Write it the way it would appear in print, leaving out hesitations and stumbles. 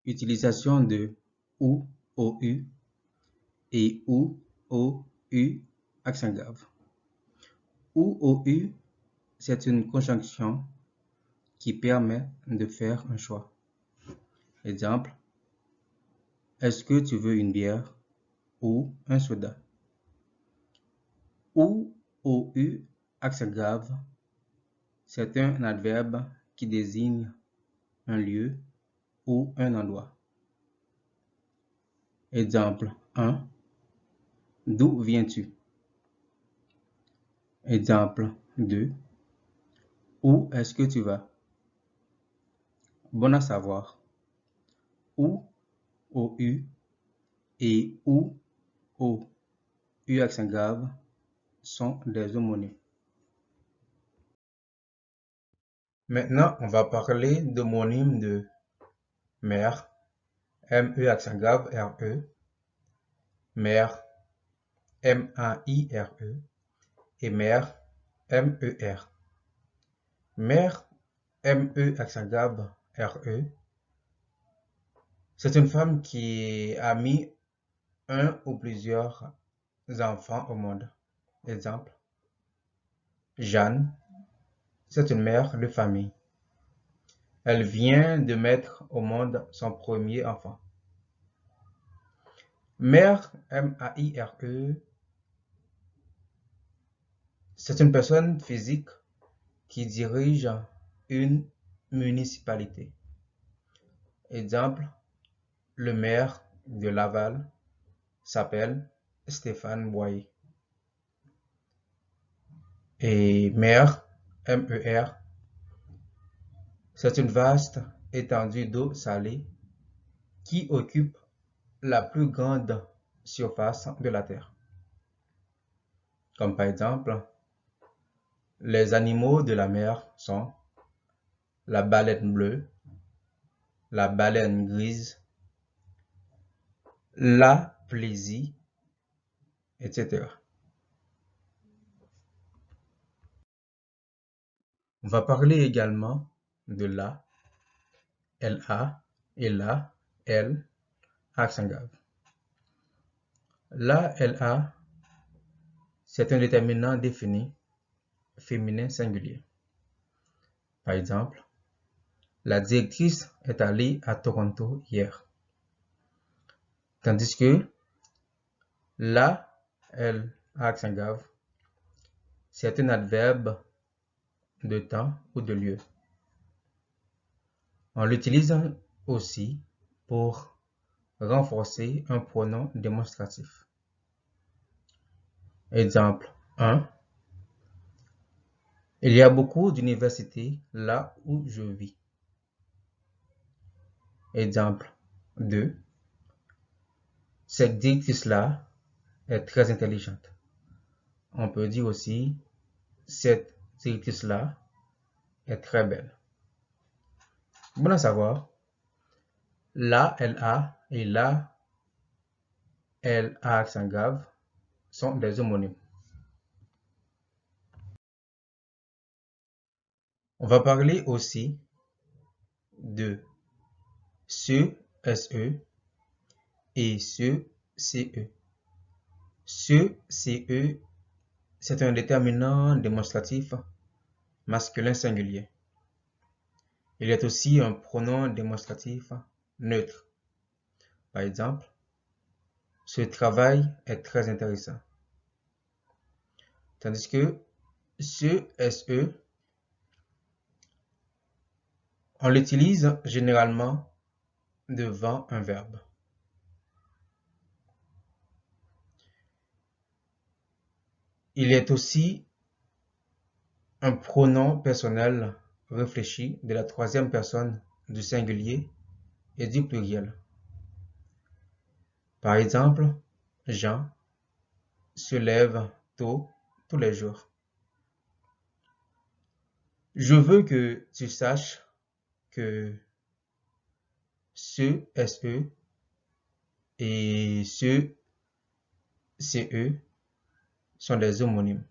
Utilisation de ou, ou et ou, accent grave. Ou, c'est une conjonction qui permet de faire un choix. Exemple, est-ce que tu veux une bière ou un soda? Ou, accent grave, c'est un adverbe qui désigne un lieu ou un endroit. Exemple 1. D'où viens-tu? Exemple 2. Où est-ce que tu vas? Bon à savoir. Ou, et ou, accent grave sont des homonymes. Maintenant, on va parler d'homonyme de mère, M-E accent grave, R-E, mère, M-A-I-R-E, et mère, M-E-R. Mère, M-E accent grave, R-E, c'est une femme qui a mis un ou plusieurs enfants au monde. Exemple, Jeanne, c'est une mère de famille. Elle vient de mettre au monde son premier enfant. Maire, M-A-I-R-E, c'est une personne physique qui dirige une municipalité. Exemple, le maire de Laval s'appelle Stéphane Boyer. Et mer, M-E-R, c'est une vaste étendue d'eau salée qui occupe la plus grande surface de la Terre. Comme par exemple, les animaux de la mer sont la baleine bleue, la baleine grise, la plaisie, etc. On va parler également de la, LA et la, L, accent grave. La, LA, c'est un déterminant défini féminin singulier. Par exemple, la directrice est allée à Toronto hier. Tandis que la, L, accent grave, c'est un adverbe de temps ou de lieu. On l'utilise aussi pour renforcer un pronom démonstratif. Exemple 1. Il y a beaucoup d'universités là où je vis. Exemple 2. Cette directrice-là est très intelligente. On peut dire aussi cette directrice-là est très belle. Bon à savoir, la, LA et la, LA accent grave sont des homonymes. On va parler aussi de ce, SE, et ce, CE. Ce, CE, c'est un déterminant démonstratif masculin singulier. Il est aussi un pronom démonstratif neutre. Par exemple, ce travail est très intéressant. Tandis que ce, SE, on l'utilise généralement devant un verbe. Il est aussi un pronom personnel réfléchi de la troisième personne du singulier et du pluriel. Par exemple, Jean se lève tôt tous les jours. Je veux que tu saches que ce SE et ce CE sont des homonymes.